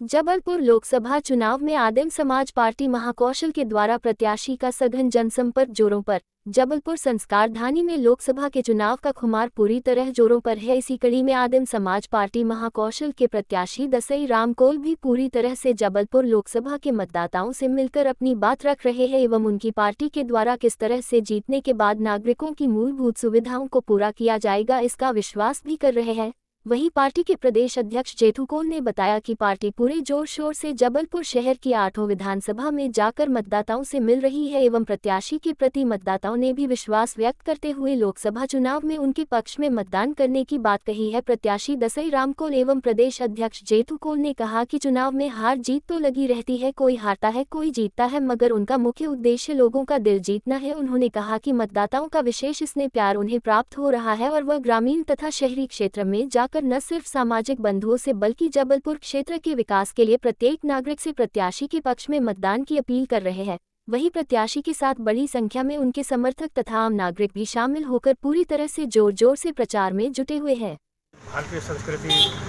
जबलपुर लोकसभा चुनाव में आदिम समाज पार्टी महाकौशल के द्वारा प्रत्याशी का सघन जनसंपर्क जोरों पर। जबलपुर संस्कारधानी में लोकसभा के चुनाव का खुमार पूरी तरह जोरों पर है। इसी कड़ी में आदिम समाज पार्टी महाकौशल के प्रत्याशी दसई रामकोल भी पूरी तरह से जबलपुर लोकसभा के मतदाताओं से मिलकर अपनी बात रख रहे हैं एवं उनकी पार्टी के द्वारा किस तरह से जीतने के बाद नागरिकों की मूलभूत सुविधाओं को पूरा किया जाएगा इसका विश्वास भी कर रहे हैं। वहीं पार्टी के प्रदेश अध्यक्ष जेठू कोल ने बताया कि पार्टी पूरे जोर शोर से जबलपुर शहर की 8 विधानसभा में जाकर मतदाताओं से मिल रही है एवं प्रत्याशी के प्रति मतदाताओं ने भी विश्वास व्यक्त करते हुए लोकसभा चुनाव में उनके पक्ष में मतदान करने की बात कही है। प्रत्याशी दसई रामकोल एवं प्रदेश अध्यक्ष जेठू कोल ने कहा कि चुनाव में हार जीत तो लगी रहती है, कोई हारता है कोई जीतता है, मगर उनका मुख्य उद्देश्य लोगों का दिल जीतना है। उन्होंने कहा कि मतदाताओं का विशेष स्नेह प्यार उन्हें प्राप्त हो रहा है और वह ग्रामीण तथा शहरी क्षेत्र में जाकर न सिर्फ सामाजिक बंधुओं से बल्कि जबलपुर क्षेत्र के विकास के लिए प्रत्येक नागरिक से प्रत्याशी के पक्ष में मतदान की अपील कर रहे हैं। वहीं प्रत्याशी के साथ बड़ी संख्या में उनके समर्थक तथा आम नागरिक भी शामिल होकर पूरी तरह से जोर जोर से प्रचार में जुटे हुए हैं। भारतीय संस्कृति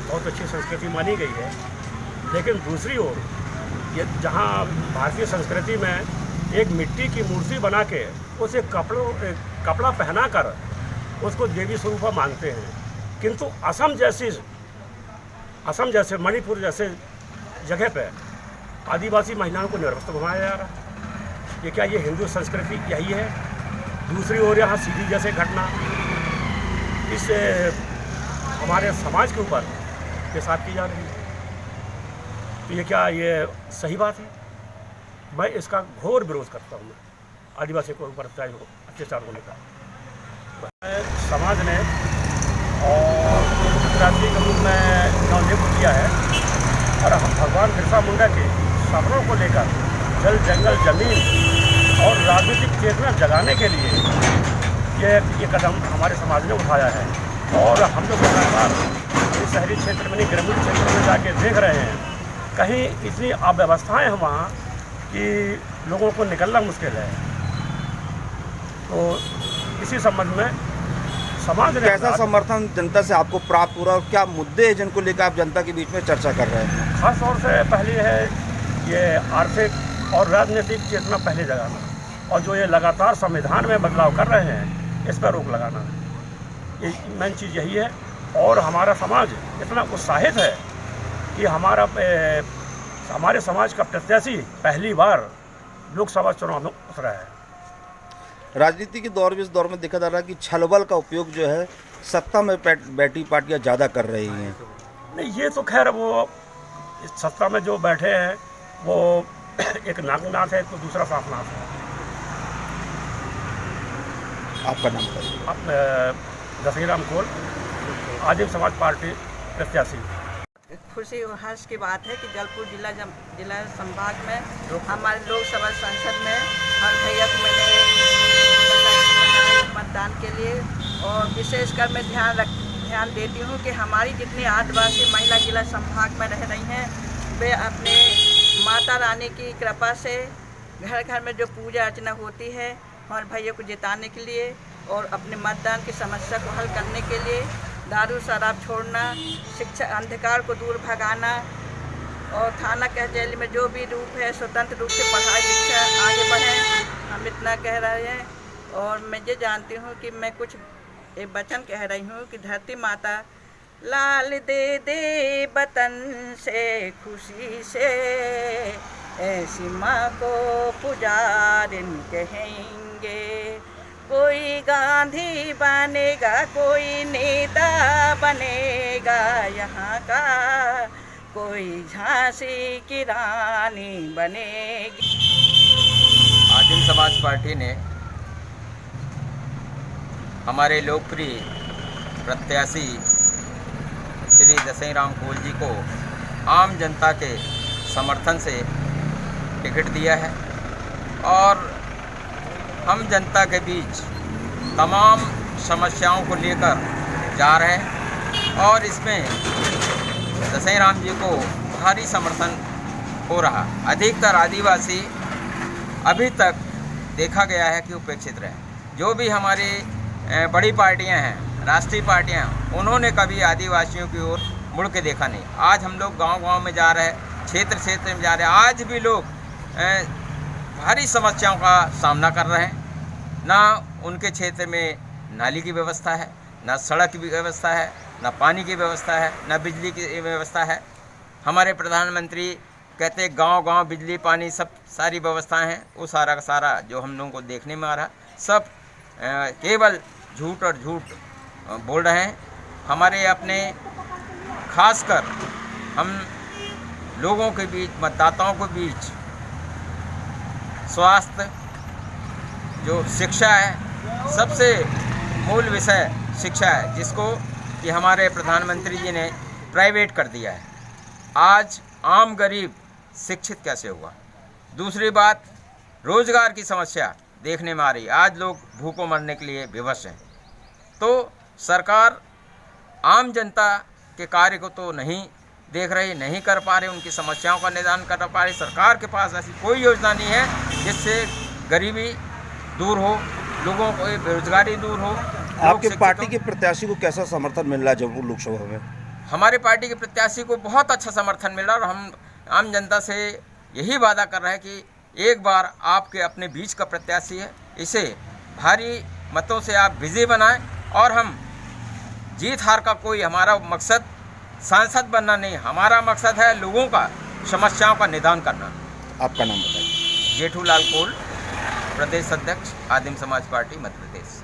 बहुत अच्छी संस्कृति मानी गई है, लेकिन दूसरी ओर ये जहाँ भारतीय संस्कृति में एक मिट्टी की मूर्ति बना के उसे कपड़ा पहना कर उसको देवी स्वरूप मानते हैं, किंतु असम जैसे मणिपुर जैसे जगह पे आदिवासी महिलाओं को निर्वस्त्र घुमाया जा रहा है। ये क्या ये हिंदू संस्कृति यही है? दूसरी ओर यहाँ सीधी जैसे घटना इस हमारे समाज के ऊपर के साथ की जा रही है, तो ये क्या ये सही बात है? मैं इसका घोर विरोध करता हूँ। आदिवासी को ऊपर अत्याचार होने का समाज ने और राष्ट्रीय के रूप में नियुक्त किया है और हम भगवान बिरसा मुंडा के सपनों को लेकर जल जंगल जमीन और राजनीतिक चेतना जगाने के लिए ये कदम हमारे समाज ने उठाया है। और हम लोग लगातार शहरी क्षेत्र में नहीं ग्रामीण क्षेत्र में जाके देख रहे हैं, कहीं इतनी अव्यवस्थाएं हैं वहाँ कि लोगों को निकलना मुश्किल है। तो इसी संबंध में समाज ने कैसा समर्थन जनता से आपको प्राप्त हो रहा है और क्या मुद्दे हैं जिनको लेकर आप जनता के बीच में चर्चा कर रहे हैं? खास तौर से पहली है ये आर्थिक और राजनीतिक चेतना पहले जगाना, और जो ये लगातार संविधान में बदलाव कर रहे हैं इस पर रोक लगाना, ये मेन चीज़ यही है। और हमारा समाज इतना उत्साहित है कि हमारे समाज का प्रत्याशी पहली बार लोकसभा चुनाव में उतरा है। राजनीति के दौर में इस दौर में देखा जा रहा है कि छलबल का उपयोग जो है सत्ता में बैठी पार्टियां ज़्यादा कर रही हैं। नहीं, ये तो खैर वो इस सत्ता में जो बैठे हैं वो एक नागनाथ है तो दूसरा साफनाथ है। आपका नाम बताइए। दसई रामकोल, आदिम समाज पार्टी प्रत्याशी। खुशी और हर्ष की बात है कि जबलपुर जिला संभाग में हमारे लोकसभा संसद में हर भैया को मैंने मतदान के लिए, और विशेषकर मैं ध्यान देती हूँ कि हमारी जितनी आदिवासी महिला जिला संभाग में रह रही हैं वे अपने माता रानी की कृपा से घर घर में जो पूजा अर्चना होती है हमारे भैया को जिताने के लिए और अपने मतदान की समस्या को हल करने के लिए दारू शराब छोड़ना, शिक्षा अंधकार को दूर भगाना और थाना कचहरी में जो भी रूप है स्वतंत्र रूप से पढ़ाई लिखा आगे बढ़े, हम इतना कह रहे हैं। और मैं ये जानती हूँ कि मैं कुछ एक वचन कह रही हूँ कि धरती माता लाल दे दे वतन से खुशी से, ऐसी माँ को पुजारिन कहेंगे। कोई गांधी बनेगा, कोई नेता बनेगा यहाँ का, कोई झांसी की रानी बनेगी। आदिम समाज पार्टी ने हमारे लोकप्रिय प्रत्याशी श्री दसई रामकोल जी को आम जनता के समर्थन से टिकट दिया है और हम जनता के बीच तमाम समस्याओं को लेकर जा रहे हैं और इसमें दसई राम जी को भारी समर्थन हो रहा। अधिकतर आदिवासी अभी तक देखा गया है कि उपेक्षित रहे। जो भी हमारी बड़ी पार्टियां हैं, राष्ट्रीय पार्टियां, उन्होंने कभी आदिवासियों की ओर मुड़ के देखा नहीं। आज हम लोग गांव-गांव में जा रहे हैं, क्षेत्र क्षेत्र में जा रहे हैं। आज भी लोग भारी समस्याओं का सामना कर रहे हैं। ना उनके क्षेत्र में नाली की व्यवस्था है, ना सड़क की व्यवस्था है, ना पानी की व्यवस्था है, ना बिजली की व्यवस्था है। हमारे प्रधानमंत्री कहते हैं गांव-गांव बिजली पानी सब सारी व्यवस्थाएं हैं। वो सारा का सारा जो हम लोगों को देखने में आ रहा सब केवल झूठ और झूठ बोल रहे हैं। हमारे अपने खासकर हम लोगों के बीच, मतदाताओं के बीच स्वास्थ्य, जो शिक्षा है, सबसे मूल विषय शिक्षा है, जिसको कि हमारे प्रधानमंत्री जी ने प्राइवेट कर दिया है। आज आम गरीब शिक्षित कैसे हुआ? दूसरी बात, रोजगार की समस्या देखने में आ रही है। आज लोग भूखों मरने के लिए विवश हैं। तो सरकार आम जनता के कार्य को तो नहीं देख रही, नहीं कर पा रहे, उनकी समस्याओं का निदान कर पा रही। सरकार के पास ऐसी कोई योजना नहीं है जिससे गरीबी दूर हो, लोगों को बेरोजगारी दूर हो। आपके पार्टी के प्रत्याशी को कैसा समर्थन मिल रहा है जबलपुर लोकसभा में? हमारे पार्टी के प्रत्याशी को बहुत अच्छा समर्थन मिल रहा है और हम आम जनता से यही वादा कर रहे हैं कि एक बार आपके अपने बीच का प्रत्याशी है, इसे भारी मतों से आप विजयी बनाएं। और हम जीत हार का कोई हमारा मकसद सांसद बनना नहीं, हमारा मकसद है लोगों का समस्याओं का निदान करना। आपका नाम बताइए। जेठूलाल कोल, प्रदेश अध्यक्ष आदिम समाज पार्टी मध्य प्रदेश।